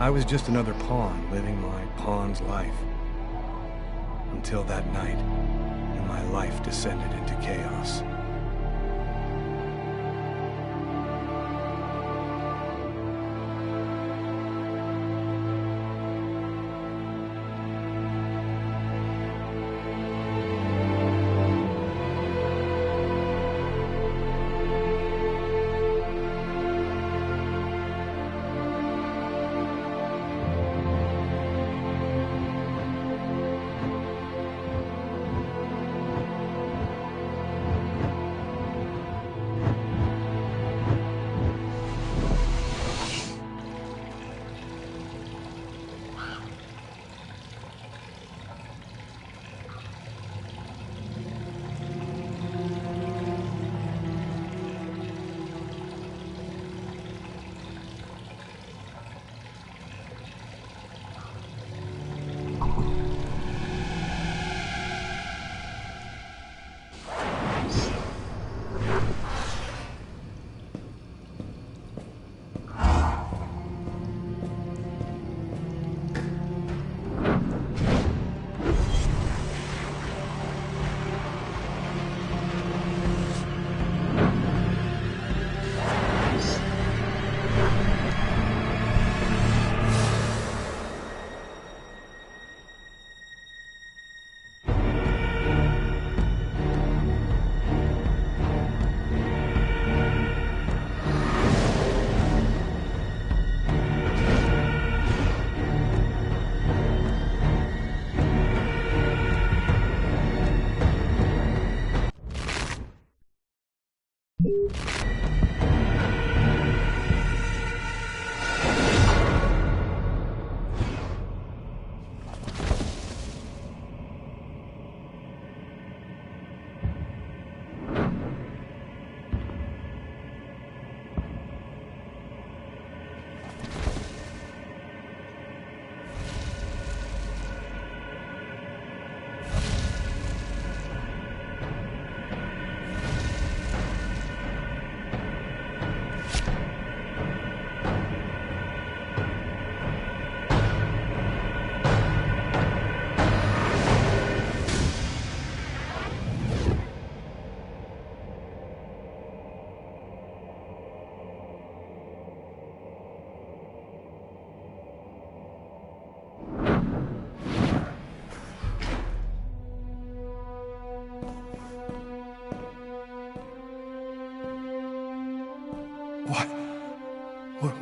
I was just another pawn living my pawn's life. Until that night, and my life descended into chaos.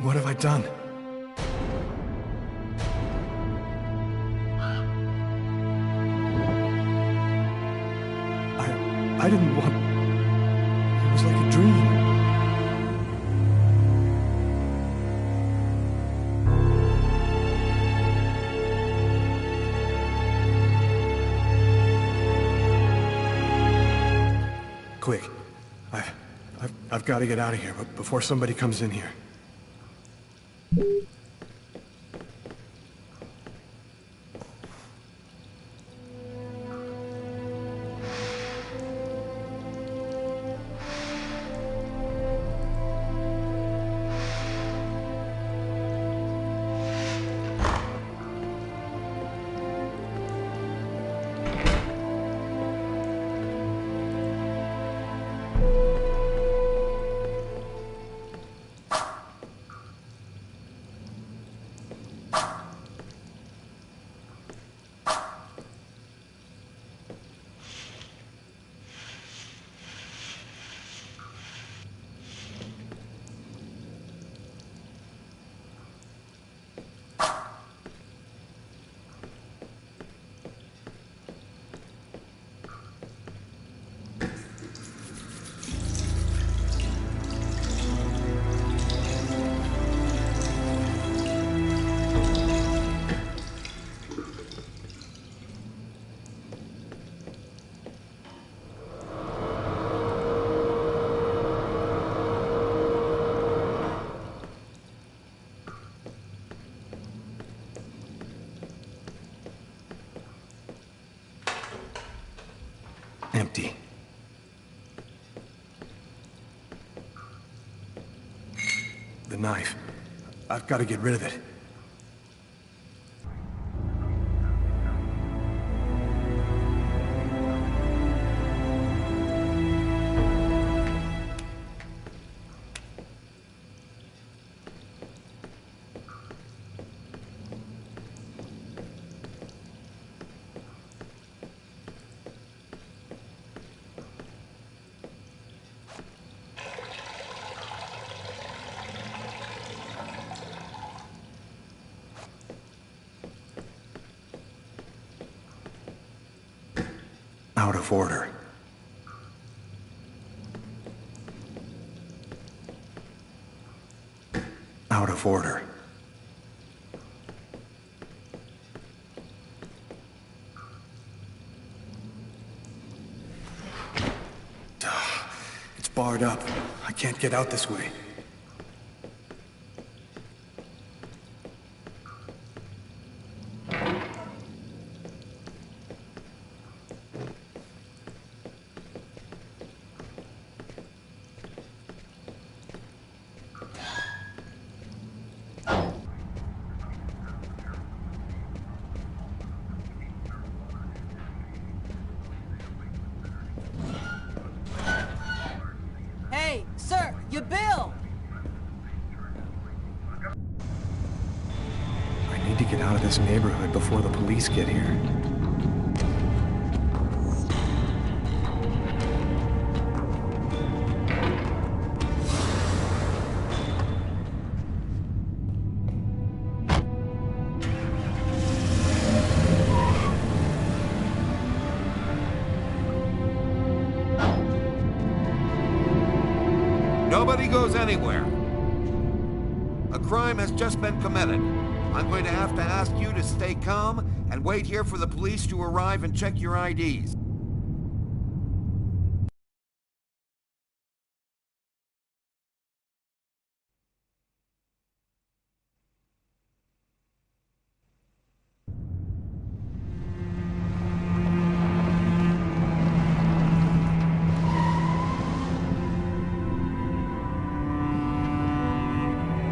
What have I done? I didn't want... It was like a dream. Quick. I've got to get out of here, but before somebody comes in here. Empty. The knife. I've got to get rid of it. Out of order. Out of order. It's barred up. I can't get out this way. Hey, sir, your bill! I need to get out of this neighborhood before the police get here. Nobody goes anywhere. A crime has just been committed. I'm going to have to ask you to stay calm and wait here for the police to arrive and check your IDs.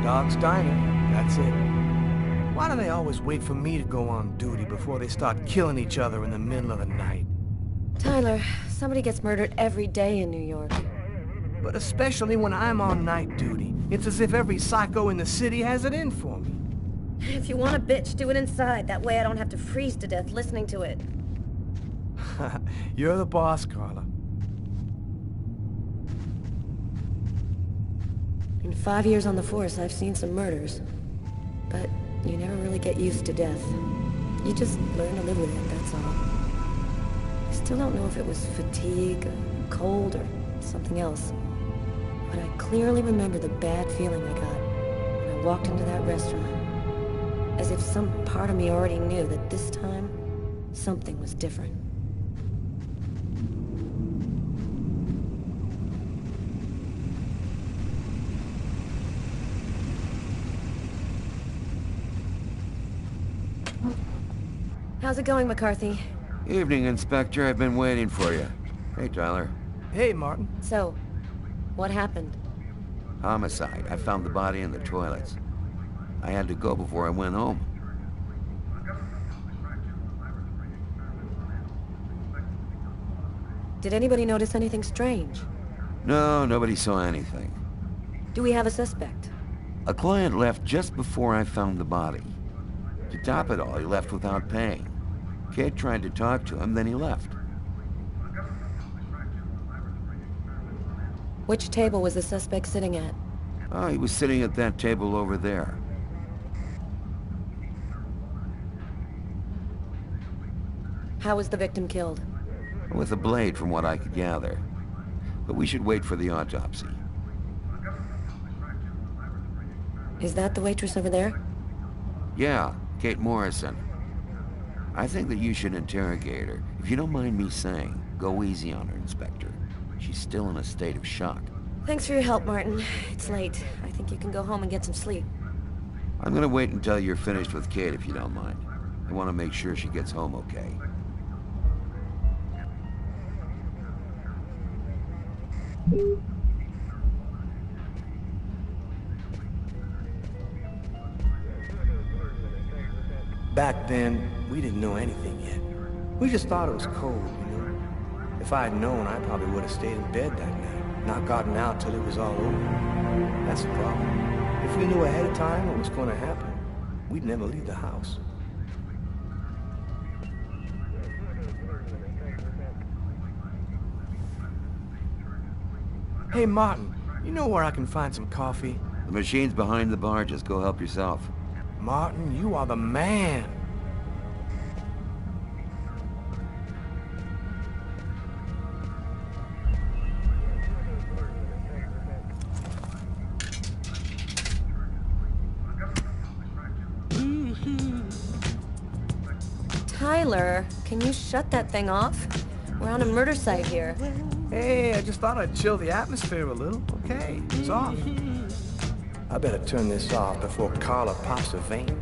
Dog's Diner, that's it. Why do they always wait for me to go on duty before they start killing each other in the middle of the night? Tyler, somebody gets murdered every day in New York. But especially when I'm on night duty. It's as if every psycho in the city has it in for me. If you want a bitch, do it inside. That way I don't have to freeze to death listening to it. You're the boss, Carla. In 5 years on the force, I've seen some murders. But you never really get used to death. You just learn to live with it, that's all. I still don't know if it was fatigue, or cold, or something else. But I clearly remember the bad feeling I got when I walked into that restaurant. As if some part of me already knew that this time, something was different. How's it going, McCarthy? Evening, Inspector. I've been waiting for you. Hey, Tyler. Hey, Martin. So, what happened? Homicide. I found the body in the toilets. I had to go before I went home. Did anybody notice anything strange? No, nobody saw anything. Do we have a suspect? A client left just before I found the body. To top it all, he left without paying. Kate tried to talk to him, then he left. Which table was the suspect sitting at? Oh, he was sitting at that table over there. How was the victim killed? With a blade, from what I could gather. But we should wait for the autopsy. Is that the waitress over there? Yeah, Kate Morrison. I think that you should interrogate her. If you don't mind me saying, go easy on her, Inspector. She's still in a state of shock. Thanks for your help, Martin. It's late. I think you can go home and get some sleep. I'm gonna wait until you're finished with Kate, if you don't mind. I want to make sure she gets home okay. Back then, we didn't know anything yet. We just thought it was cold, you know? If I had known, I probably would have stayed in bed that night, not gotten out till it was all over. That's the problem. If we knew ahead of time what was going to happen, we'd never leave the house. Hey, Martin, you know where I can find some coffee? The machine's behind the bar. Just go help yourself. Martin, you are the man. Tyler, can you shut that thing off? We're on a murder site here. Hey, I just thought I'd chill the atmosphere a little. Okay, it's off. I better turn this off before Carla pops a vein.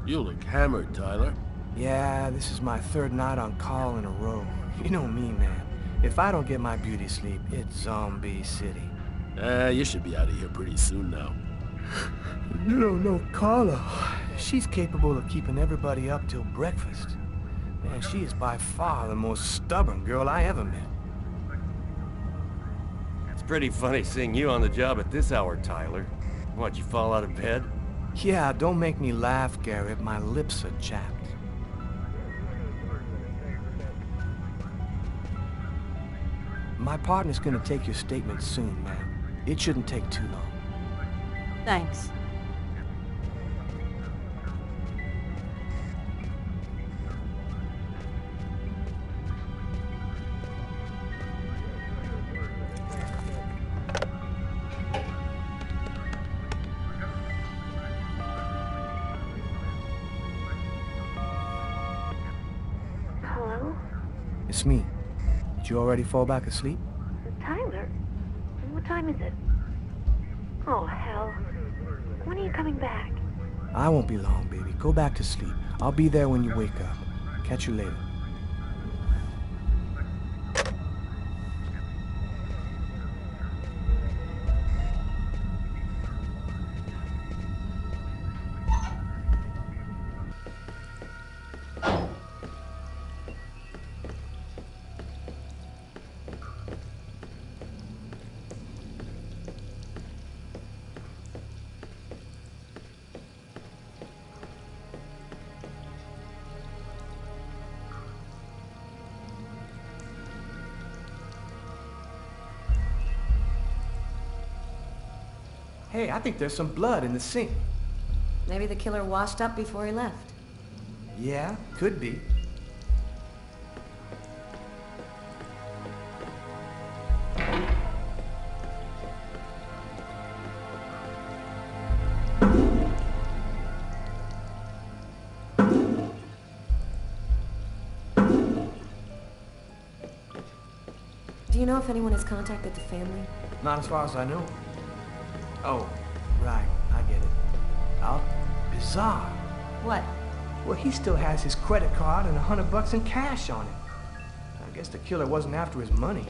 You look hammered, Tyler. Yeah, this is my third night on call in a row. You know me, man. If I don't get my beauty sleep, it's Zombie City. You should be out of here pretty soon now. You don't know Carla. She's capable of keeping everybody up till breakfast. Man, she is by far the most stubborn girl I ever met. It's pretty funny seeing you on the job at this hour, Tyler. What, you fall out of bed? Yeah, don't make me laugh, Garrett. My lips are chapped. My partner's gonna take your statement soon, man. It shouldn't take too long. Thanks. Hello? It's me. Did you already fall back asleep? Tyler? What time is it? Oh, hell. When are you coming back? I won't be long, baby. Go back to sleep. I'll be there when you wake up. Catch you later. Hey, I think there's some blood in the sink. Maybe the killer washed up before he left. Yeah, could be. Do you know if anyone has contacted the family? Not as far as I know. Oh, right, I get it. Oh, bizarre. What? Well, he still has his credit card and $100 in cash on it. I guess the killer wasn't after his money.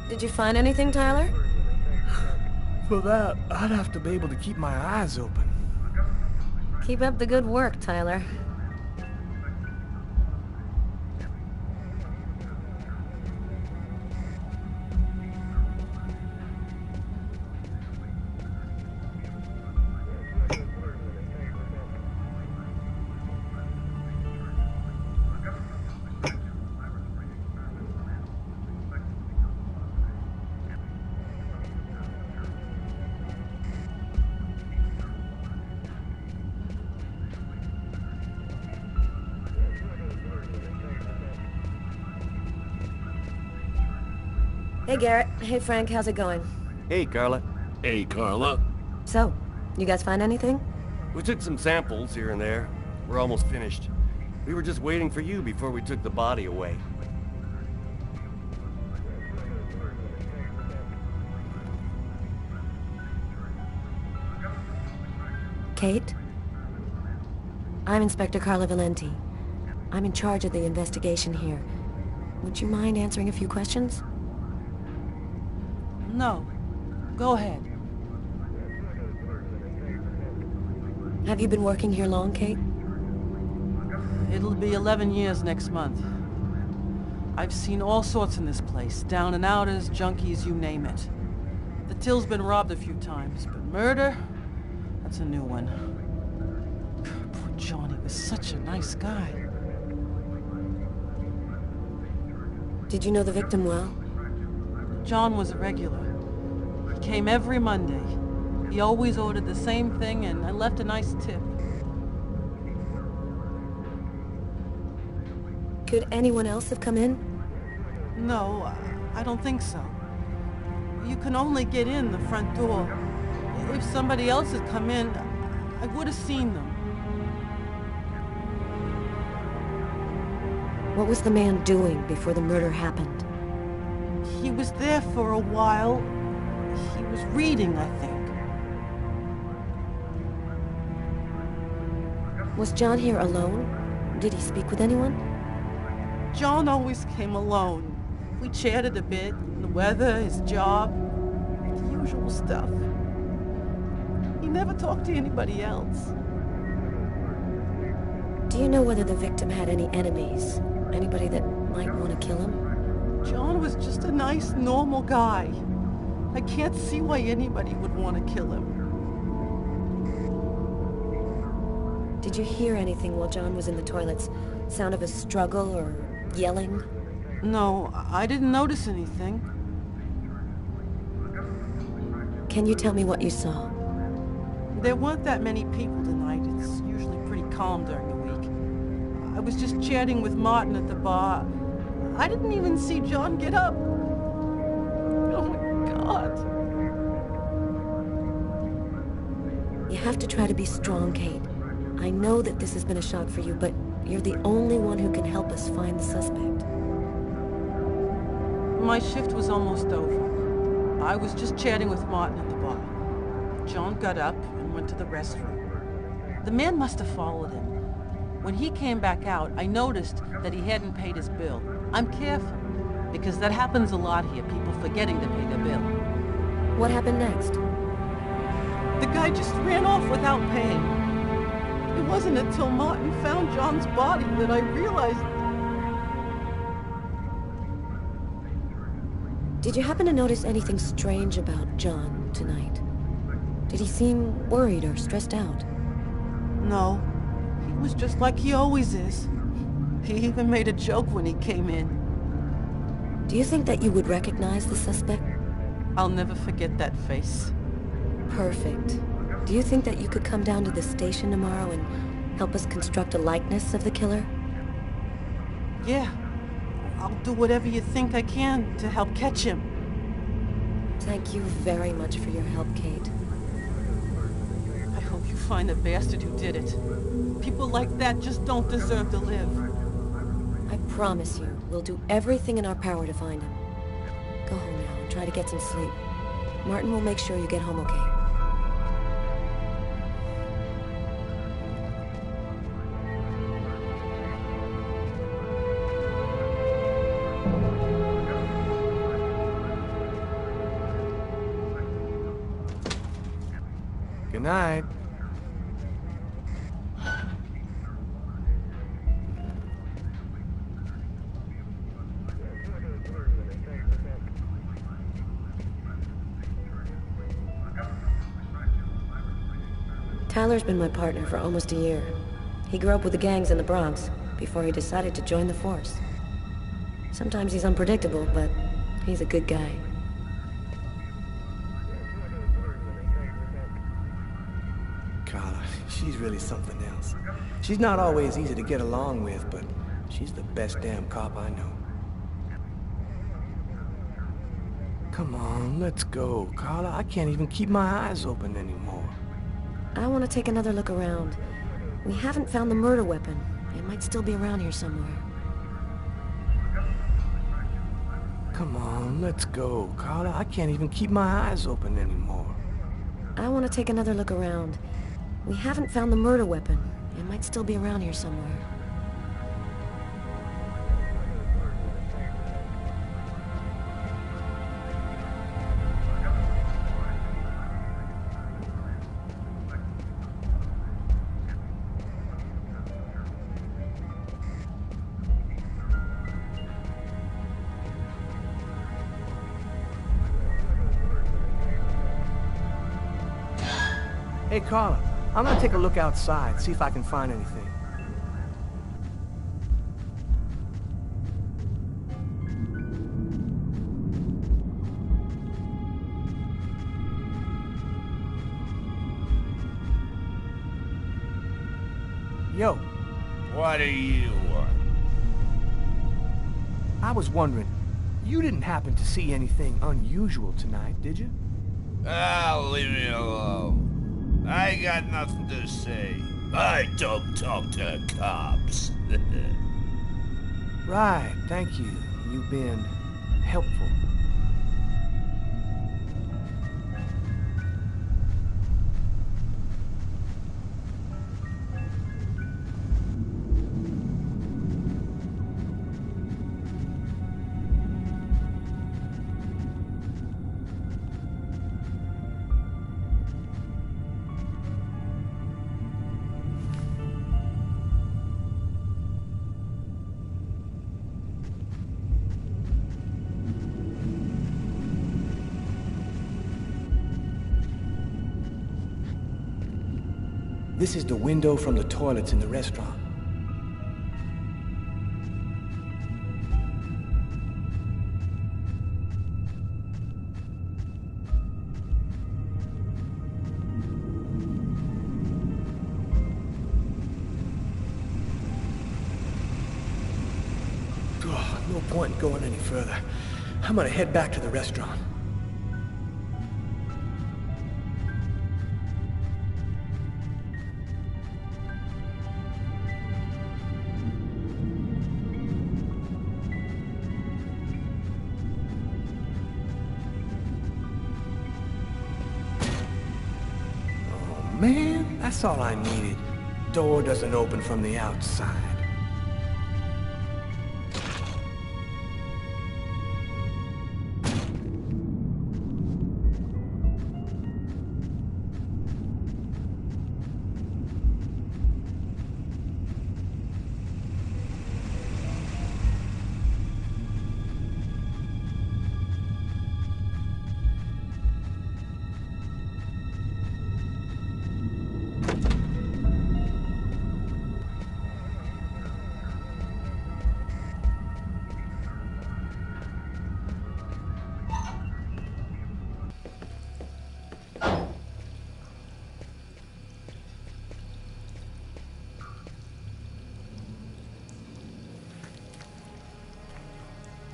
Did you find anything, Tyler? For that, I'd have to be able to keep my eyes open. Keep up the good work, Tyler. Hey, Garrett. Hey, Frank. How's it going? Hey, Carla. Hey, Carla. So, you guys find anything? We took some samples here and there. We're almost finished. We were just waiting for you before we took the body away. Kate? I'm Inspector Carla Valenti. I'm in charge of the investigation here. Would you mind answering a few questions? No. Go ahead. Have you been working here long, Kate? It'll be 11 years next month. I've seen all sorts in this place. Down and outers, junkies, you name it. The till's been robbed a few times, but murder? That's a new one. Poor Johnny was such a nice guy. Did you know the victim well? John was a regular. He came every Monday. He always ordered the same thing, and I left a nice tip. Could anyone else have come in? No, I don't think so. You can only get in the front door. If somebody else had come in, I would have seen them. What was the man doing before the murder happened? He was there for a while. He was reading, I think. Was John here alone? Did he speak with anyone? John always came alone. We chatted a bit, the weather, his job, the usual stuff. He never talked to anybody else. Do you know whether the victim had any enemies? Anybody that might want to kill him? John was just a nice, normal guy. I can't see why anybody would want to kill him. Did you hear anything while John was in the toilets? Sound of a struggle or yelling? No, I didn't notice anything. Can you tell me what you saw? There weren't that many people tonight. It's usually pretty calm during the week. I was just chatting with Martin at the bar. I didn't even see John get up. Oh my God. You have to try to be strong, Kate. I know that this has been a shock for you, but you're the only one who can help us find the suspect. My shift was almost over. I was just chatting with Martin at the bar. John got up and went to the restroom. The man must have followed him. When he came back out, I noticed that he hadn't paid his bill. I'm careful, because that happens a lot here, people forgetting to pay their bill. What happened next? The guy just ran off without paying. It wasn't until Martin found John's body that I realized... Did you happen to notice anything strange about John tonight? Did he seem worried or stressed out? No. He was just like he always is. He even made a joke when he came in. Do you think that you would recognize the suspect? I'll never forget that face. Perfect. Do you think that you could come down to the station tomorrow and help us construct a likeness of the killer? Yeah. I'll do whatever you think I can to help catch him. Thank you very much for your help, Kate. I hope you find the bastard who did it. People like that just don't deserve to live. I promise you, we'll do everything in our power to find him. Go home now and try to get some sleep. Martin will make sure you get home okay. Good night. Tyler's been my partner for almost a year. He grew up with the gangs in the Bronx before he decided to join the force. Sometimes he's unpredictable, but he's a good guy. Carla, she's really something else. She's not always easy to get along with, but she's the best damn cop I know. Come on, let's go, Carla. I can't even keep my eyes open anymore. I want to take another look around. We haven't found the murder weapon. It might still be around here somewhere. Come on, let's go, Carla. I can't even keep my eyes open anymore. I want to take another look around. We haven't found the murder weapon. It might still be around here somewhere. Hey, Carla, I'm gonna take a look outside, see if I can find anything. Yo. What do you want? I was wondering, you didn't happen to see anything unusual tonight, did you? Ah, leave me alone. I ain't got nothing to say. I don't talk to cops. Right, thank you. You've been helpful. This is the window from the toilets in the restaurant. Oh, no point in going any further. I'm gonna head back to the restaurant. Man, that's all I needed. Door doesn't open from the outside.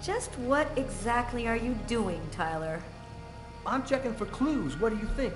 Just what exactly are you doing, Tyler? I'm checking for clues. What do you think?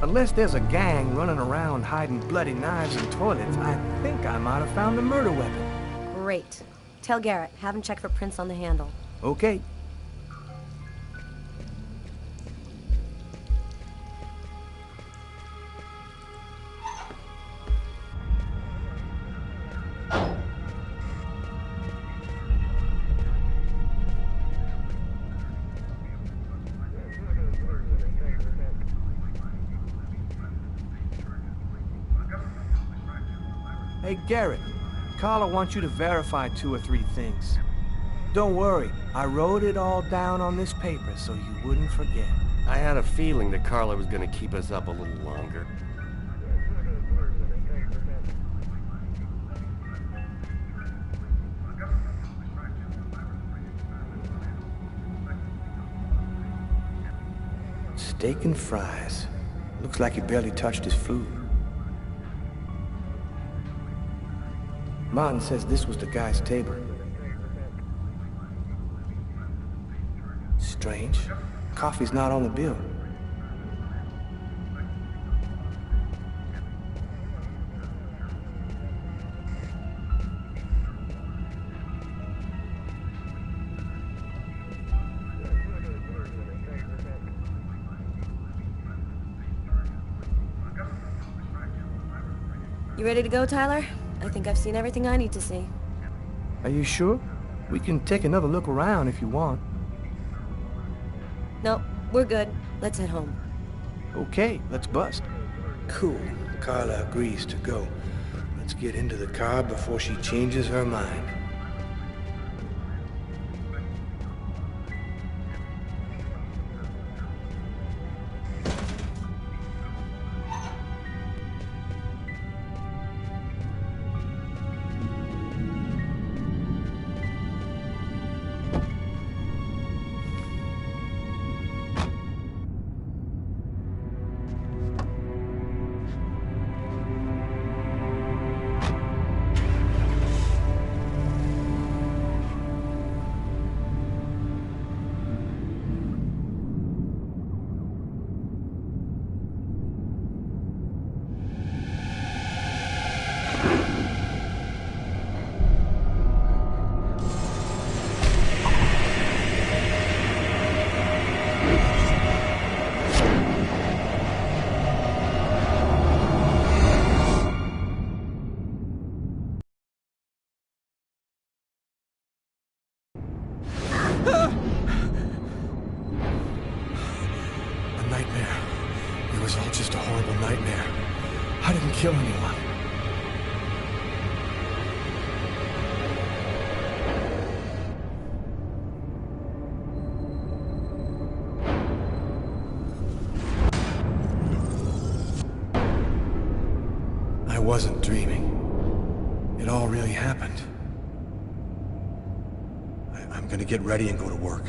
Unless there's a gang running around hiding bloody knives in toilets, I think I might have found the murder weapon. Great. Tell Garrett, have him check for prints on the handle. Okay. Hey, Garrett, Carla wants you to verify 2 or 3 things. Don't worry, I wrote it all down on this paper so you wouldn't forget. I had a feeling that Carla was gonna keep us up a little longer. Steak and fries. Looks like he barely touched his food. Martin says this was the guy's table. Strange. Coffee's not on the bill. You ready to go, Tyler? I think I've seen everything I need to see. Are you sure? We can take another look around if you want. No, we're good. Let's head home. Okay, let's bust. Cool. Carla agrees to go. Let's get into the car before she changes her mind. Kill anyone. I wasn't dreaming. It all really happened. I'm gonna get ready and go to work.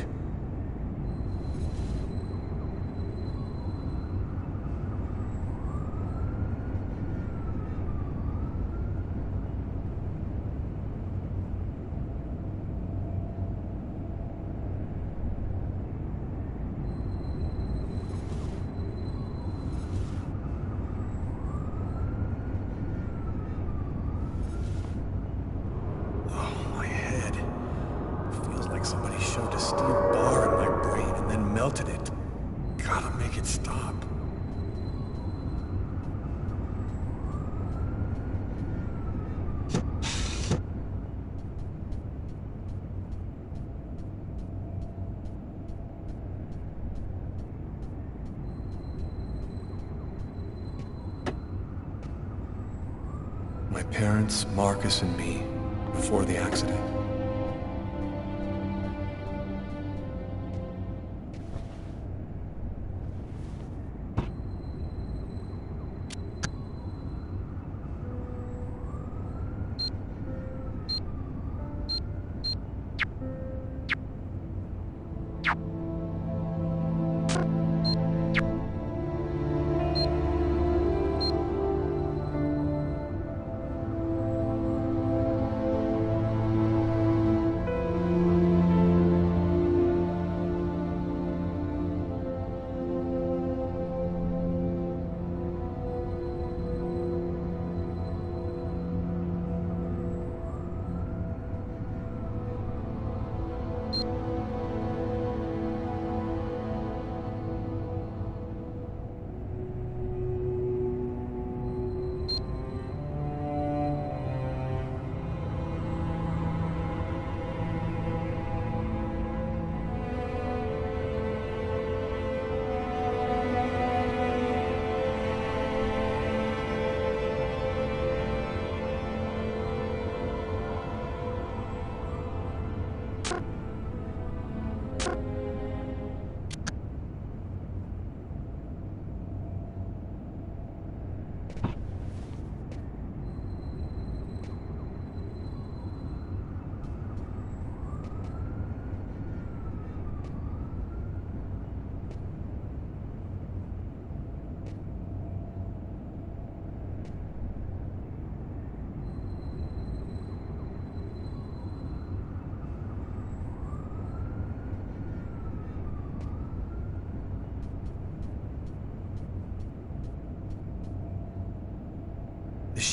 Somebody shoved a steel bar in my brain and then melted it. Gotta make it stop. My parents, Marcus, and me, before the accident.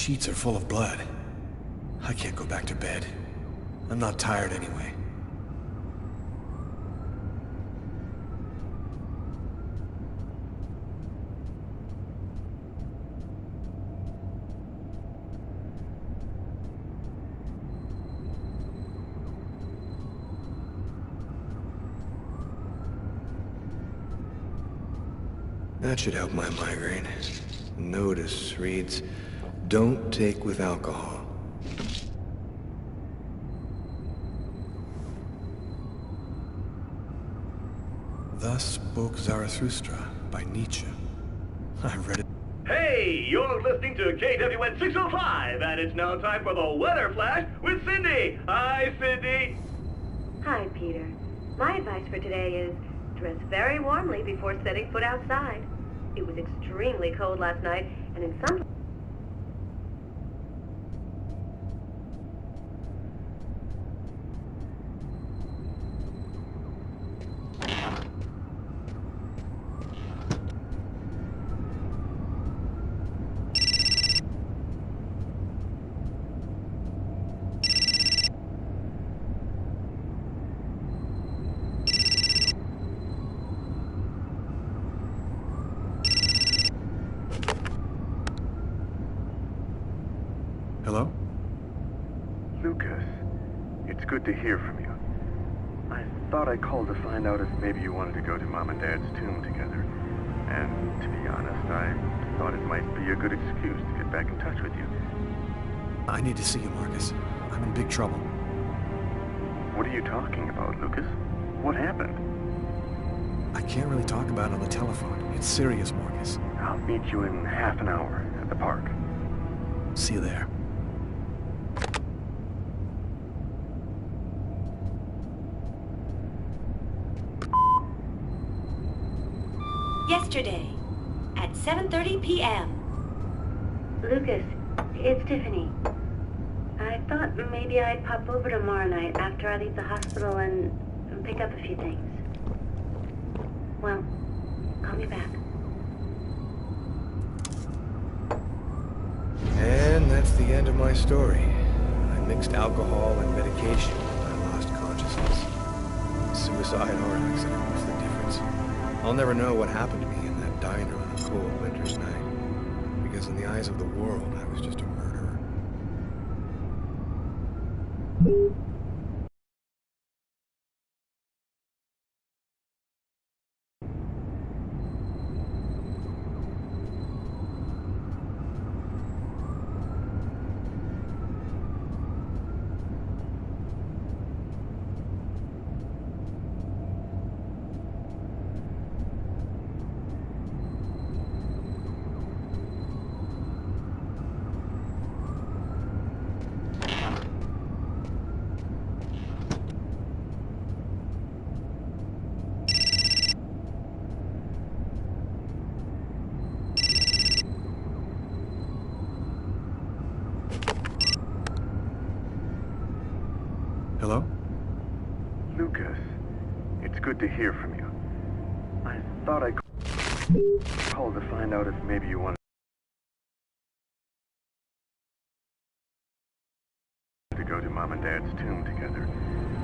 sheets are full of blood. I can't go back to bed. I'm not tired anyway. That should help my migraine. Notice reads, "Don't take with alcohol." Thus spoke Zarathustra by Nietzsche. I read it. Hey, you're listening to KWN 605, and it's now time for the Weather Flash with Cindy. Hi, Cindy. Hi, Peter. My advice for today is dress very warmly before setting foot outside. It was extremely cold last night, and in some... Hello? Lucas, it's good to hear from you. I thought I called to find out if maybe you wanted to go to Mom and Dad's tomb together. And to be honest, I thought it might be a good excuse to get back in touch with you. I need to see you, Marcus. I'm in big trouble. What are you talking about, Lucas? What happened? I can't really talk about it on the telephone. It's serious, Marcus. I'll meet you in half an hour at the park. See you there. Yesterday, at 7:30 p.m. Lucas, it's Tiffany. I thought maybe I'd pop over tomorrow night after I leave the hospital and pick up a few things. Well, call me back. And that's the end of my story. I mixed alcohol and medication and I lost consciousness. Suicide or accident, what's the difference? I'll never know what happened to me in that diner on a cold winter's night. Because in the eyes of the world, I was just a murderer. Hello? Lucas, it's good to hear from you. I thought I called to find out if maybe you wanted to go to Mom and Dad's tomb together.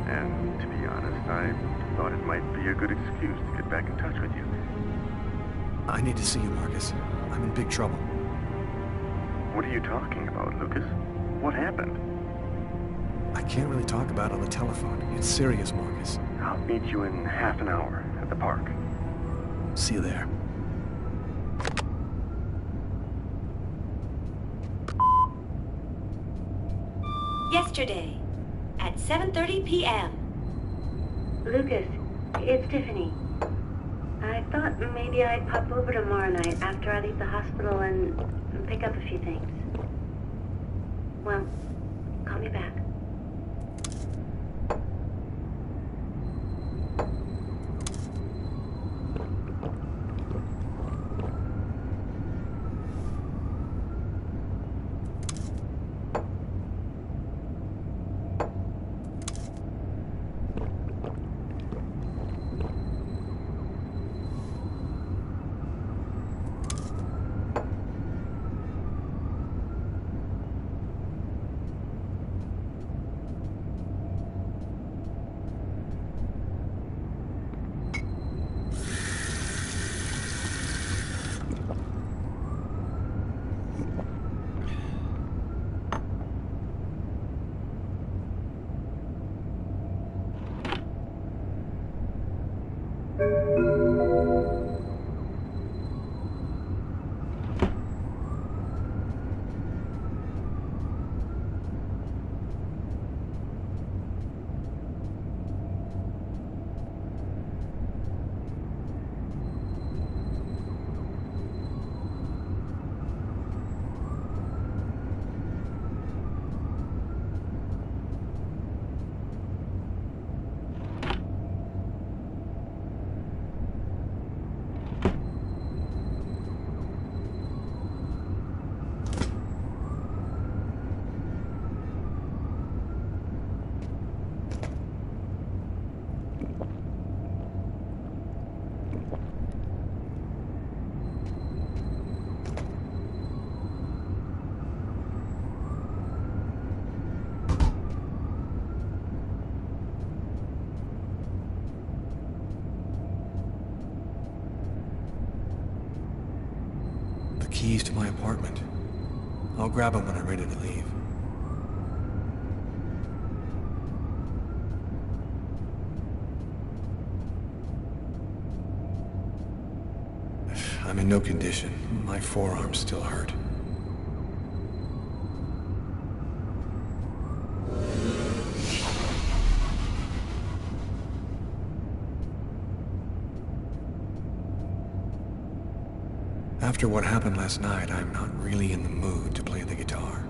And to be honest, I thought it might be a good excuse to get back in touch with you. I need to see you, Marcus. I'm in big trouble. What are you talking about, Lucas? What happened? I can't really talk about it on the telephone. It's serious, Marcus. I'll meet you in half an hour at the park. See you there. Yesterday, at 7:30 p.m. Lucas, it's Tiffany. I thought maybe I'd pop over tomorrow night after I leave the hospital and pick up a few things. Well, call me back. keys to my apartment. I'll grab them when I'm ready to leave. I'm in no condition. My forearms still hurt. After what happened last night, I'm not really in the mood to play the guitar.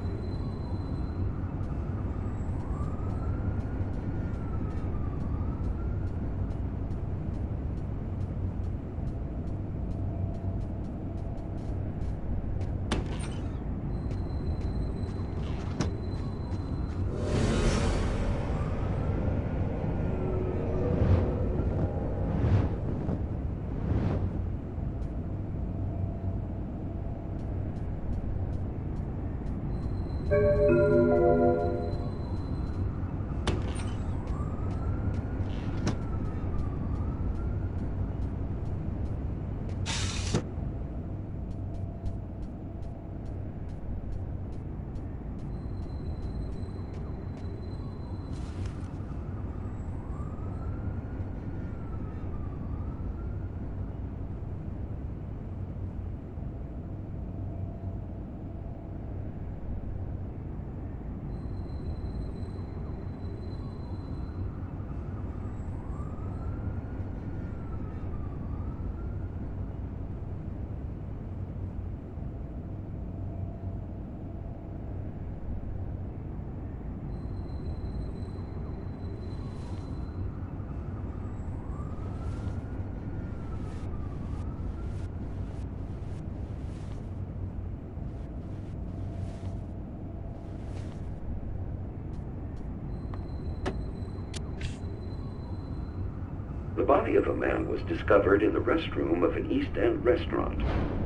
The body of a man was discovered in the restroom of an East End restaurant.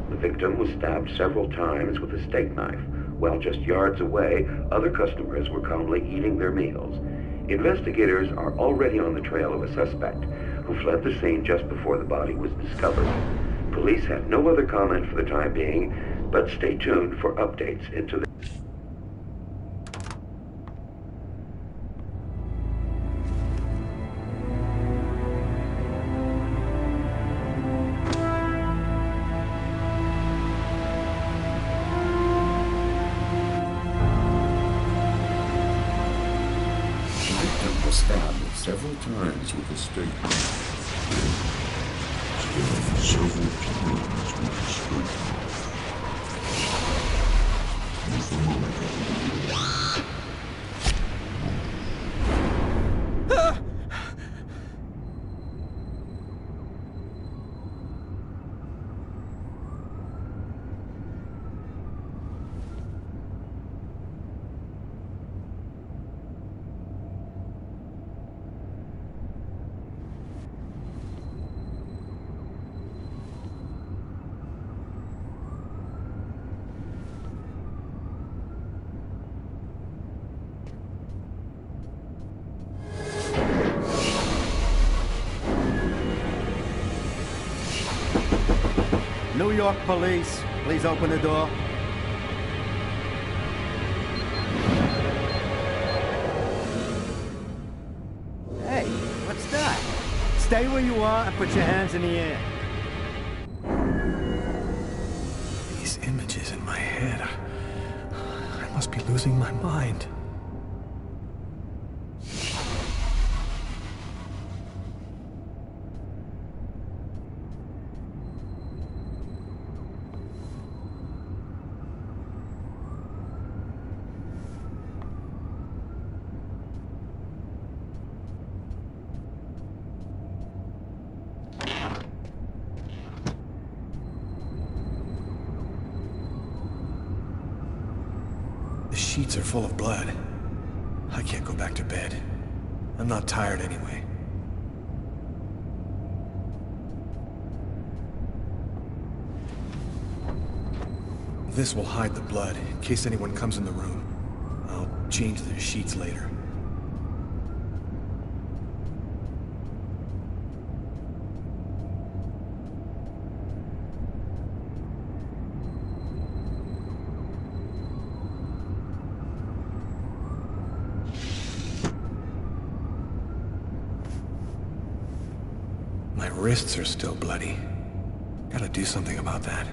The victim was stabbed several times with a steak knife, while just yards away, other customers were calmly eating their meals. Investigators are already on the trail of a suspect who fled the scene just before the body was discovered. Police have no other comment for the time being, but stay tuned for updates into the stabbed several times with a steak knife. Stabbed several times with a steak knife. New York police, please open the door. Hey, what's that? Stay where you are and put your hands in the air. These images in my head. I must be losing my mind. The sheets are full of blood. I can't go back to bed. I'm not tired anyway. This will hide the blood, in case anyone comes in the room. I'll change the sheets later. wrists are still bloody. Gotta do something about that.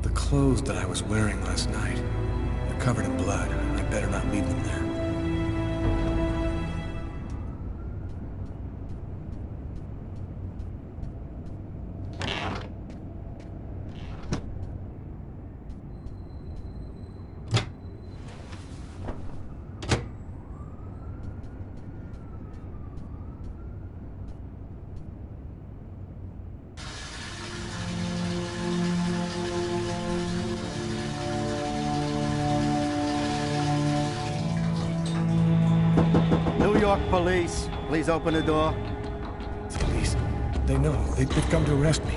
The clothes that I was wearing last night, they're covered in blood. I better not leave them there. New York police, please open the door. Police? They know. They've come to arrest me.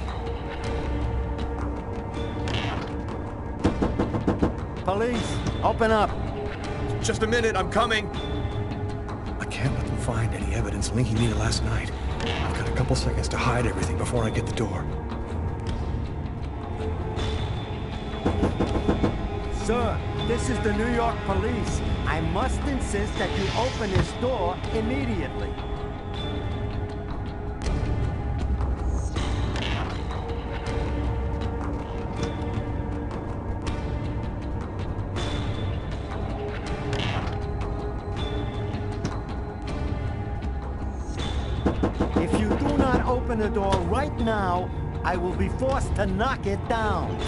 Police, open up. Just a minute, I'm coming. I can't let them find any evidence linking me to last night. I've got a couple seconds to hide everything before I get the door. Sir, this is the New York police. I must insist that you open this door immediately. If you do not open the door right now, I will be forced to knock it down.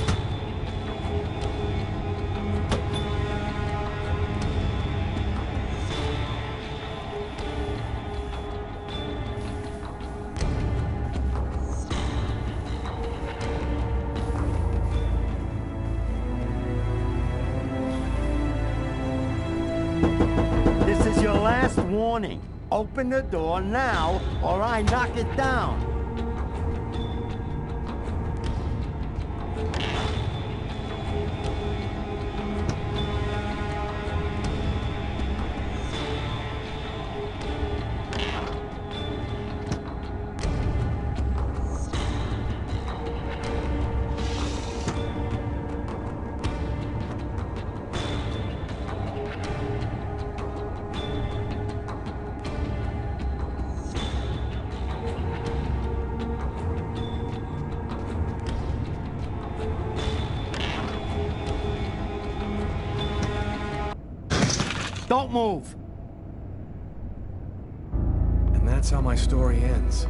This is your last warning. Open the door now, or I knock it down. Don't move! And that's how my story ends.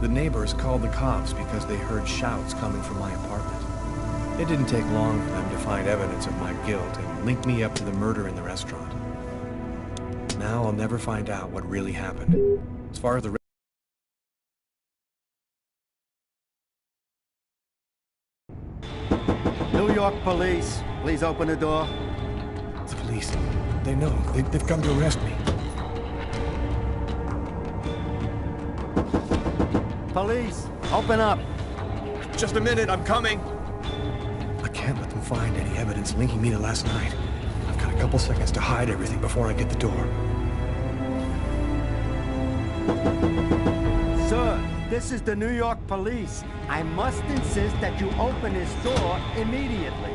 The neighbors called the cops because they heard shouts coming from my apartment. It didn't take long for them to find evidence of my guilt and link me up to the murder in the restaurant. Now I'll never find out what really happened. As far as the New York police, please open the door. The police. They know. They've come to arrest me. Police, open up. Just a minute, I'm coming. I can't let them find any evidence linking me to last night. I've got a couple seconds to hide everything before I get the door. Sir, this is the New York police. I must insist that you open this door immediately.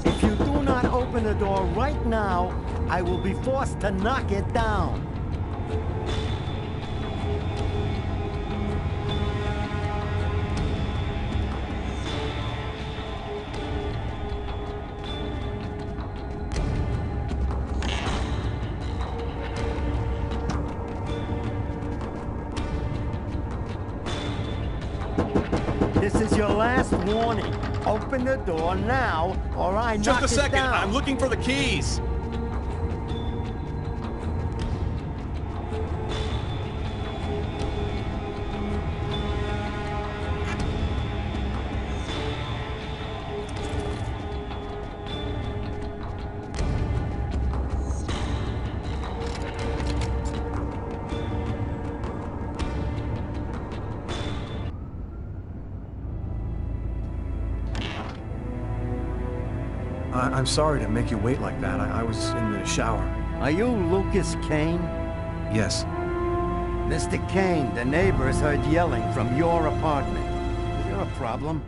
If you do not open the door right now, I will be forced to knock it down. This is your last warning. Open the door now, or I knock it down. Just a second, I'm looking for the keys. I'm sorry to make you wait like that. I was in the shower. Are you Lucas Kane? Yes. Mr. Kane, the neighbors heard yelling from your apartment. Is there a problem?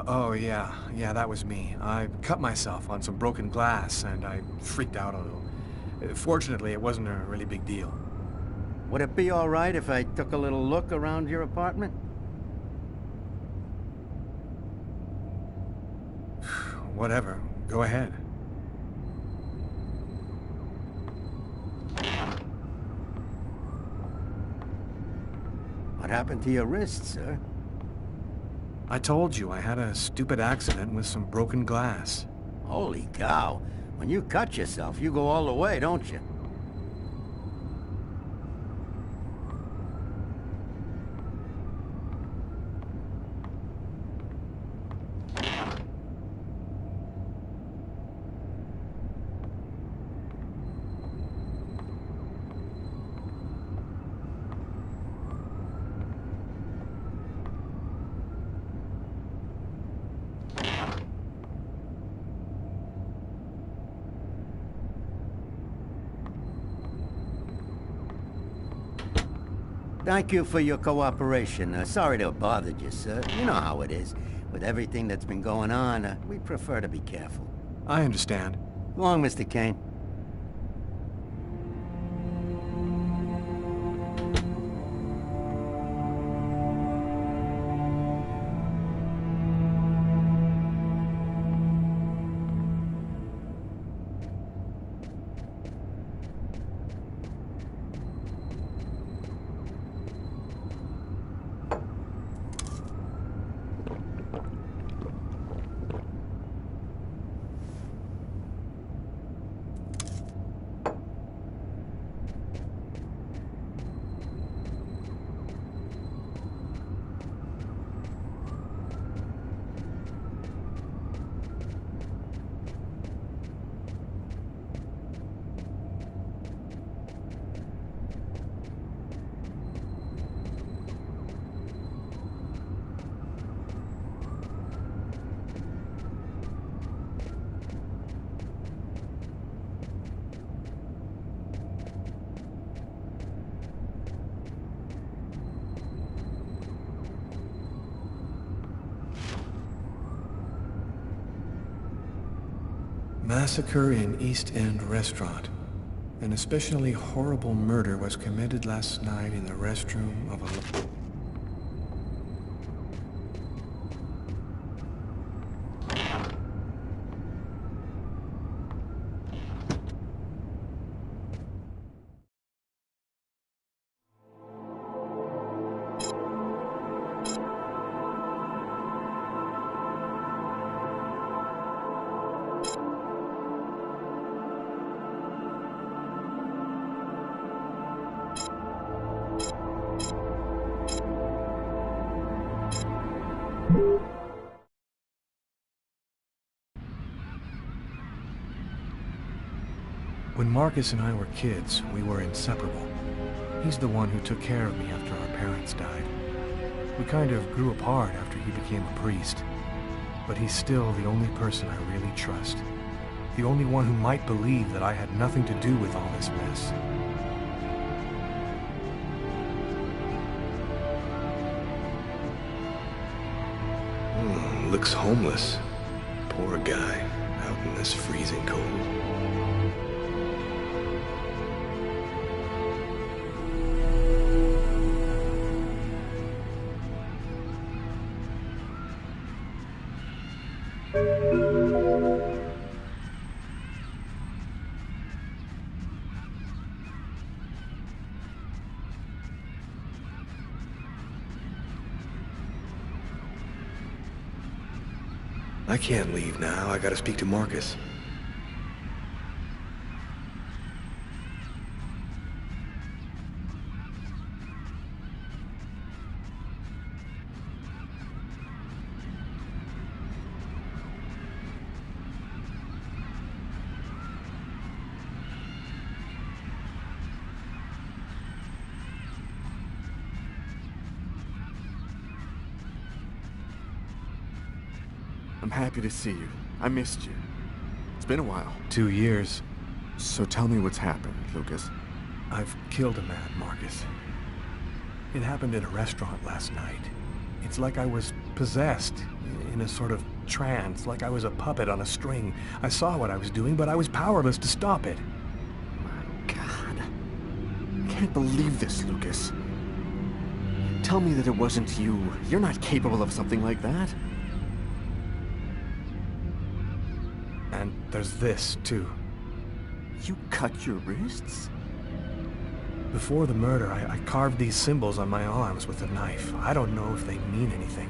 Oh, yeah. Yeah, that was me. I cut myself on some broken glass, and I freaked out a little. Fortunately, it wasn't a really big deal. Would it be all right if I took a little look around your apartment? Whatever. Go ahead. What happened to your wrist, sir? I told you I had a stupid accident with some broken glass. Holy cow. When you cut yourself, you go all the way, don't you? Thank you for your cooperation. Sorry to have bothered you, sir. You know how it is. With everything that's been going on, we prefer to be careful. I understand. Go on, Mr. Kane. Massacre in East End restaurant. An especially horrible murder was committed last night in the restroom of a... When Marcus and I were kids, we were inseparable. He's the one who took care of me after our parents died. We kind of grew apart after he became a priest. But he's still the only person I really trust. The only one who might believe that I had nothing to do with all this mess. Looks homeless. Poor guy, out in this freezing cold. I can't leave now. I gotta speak to Marcus. I'm happy to see you. I missed you. It's been a while. 2 years. So tell me what's happened, Lucas. I've killed a man, Marcus. It happened in a restaurant last night. It's like I was possessed, in a sort of trance, like I was a puppet on a string. I saw what I was doing, but I was powerless to stop it. My God. I can't believe this, Lucas. Tell me that it wasn't you. You're not capable of something like that. And there's this, too. You cut your wrists? Before the murder, I carved these symbols on my arms with a knife. I don't know if they mean anything.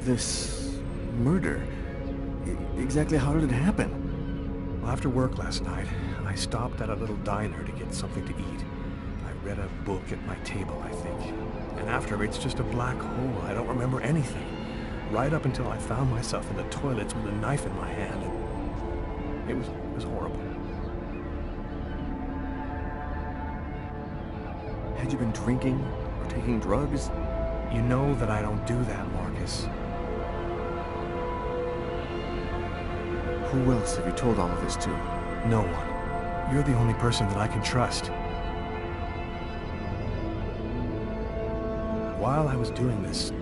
This murder? Exactly how did it happen? Well, after work last night, I stopped at a little diner to get something to eat. I read a book at my table, I think. And after, it's just a black hole. I don't remember anything. Right up until I found myself in the toilets with a knife in my hand. It was horrible. Had you been drinking or taking drugs? You know that I don't do that, Marcus. Who else have you told all of this to? No one. You're the only person that I can trust. While I was doing this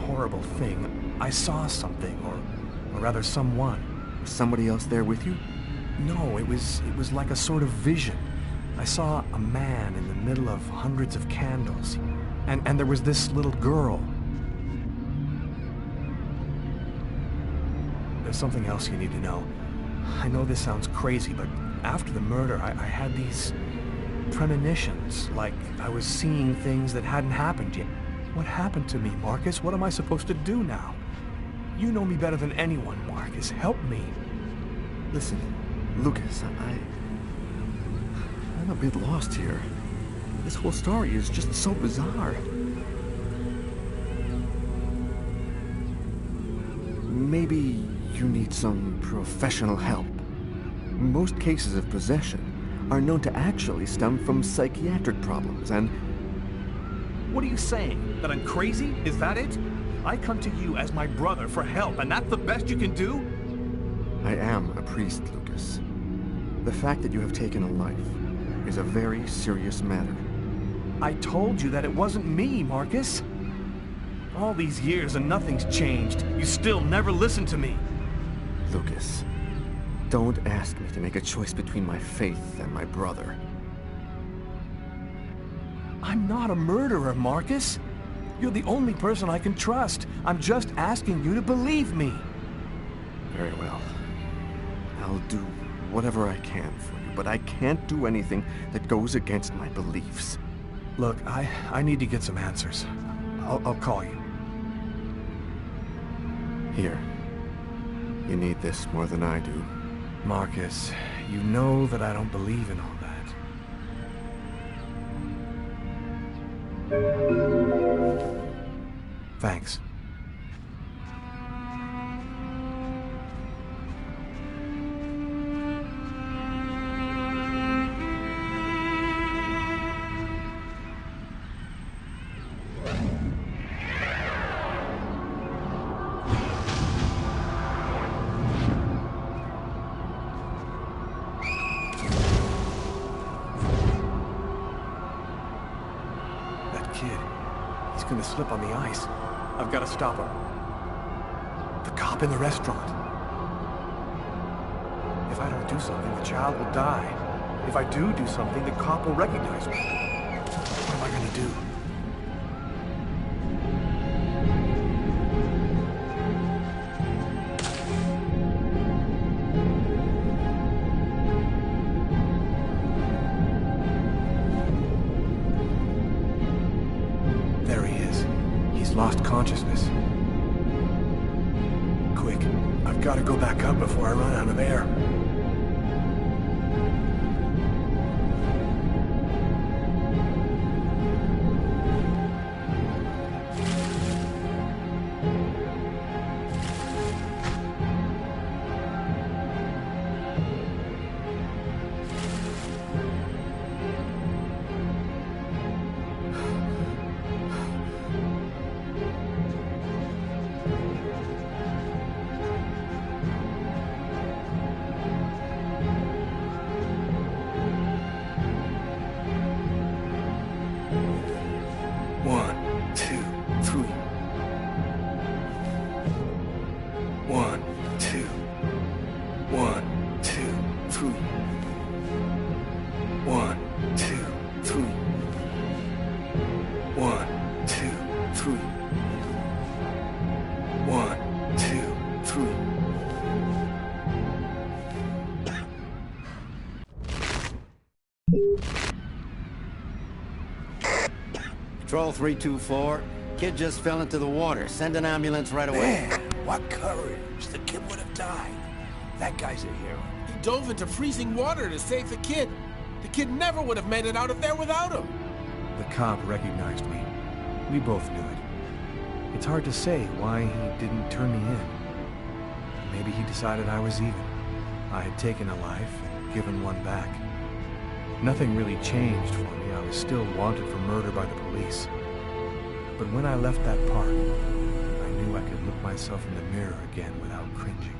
horrible thing, I saw something, or rather someone. Was somebody else there with you? No, it was like a sort of vision. I saw a man in the middle of hundreds of candles, and there was this little girl. There's something else you need to know. I know this sounds crazy, but after the murder, I had these premonitions, like I was seeing things that hadn't happened yet. What happened to me, Marcus? What am I supposed to do now? You know me better than anyone, Marcus. Help me. Listen, Lucas, I'm a bit lost here. This whole story is just so bizarre. Maybe you need some professional help. Most cases of possession are known to actually stem from psychiatric problems, and... What are you saying? That I'm crazy? Is that it? I come to you as my brother for help, and that's the best you can do? I am a priest, Lucas. The fact that you have taken a life is a very serious matter. I told you that it wasn't me, Marcus. All these years and nothing's changed. You still never listen to me. Lucas, don't ask me to make a choice between my faith and my brother. I'm not a murderer, Marcus. You're the only person I can trust. I'm just asking you to believe me. Very well. I'll do whatever I can for you, but I can't do anything that goes against my beliefs. Look, I need to get some answers. I'll call you. Here. You need this more than I do. Marcus, you know that I don't believe in all that. Thanks. He's gonna slip on the ice. I've got to stop him. The cop in the restaurant. If I don't do something, the child will die. If I do something, the cop will recognize me. What am I gonna do? Lost consciousness. Quick, I've got to go back up before I run out of air. 3. 1, 2, 3. Patrol 324. Kid just fell into the water. Send an ambulance right away. Man, what courage. The kid would have died. That guy's a hero. He dove into freezing water to save the kid. The kid never would have made it out of there without him. The cop recognized me. We both knew it. It's hard to say why he didn't turn me in. Maybe he decided I was even. I had taken a life and given one back. Nothing really changed for me. I was still wanted for murder by the police. But when I left that park, I knew I could look myself in the mirror again without cringing.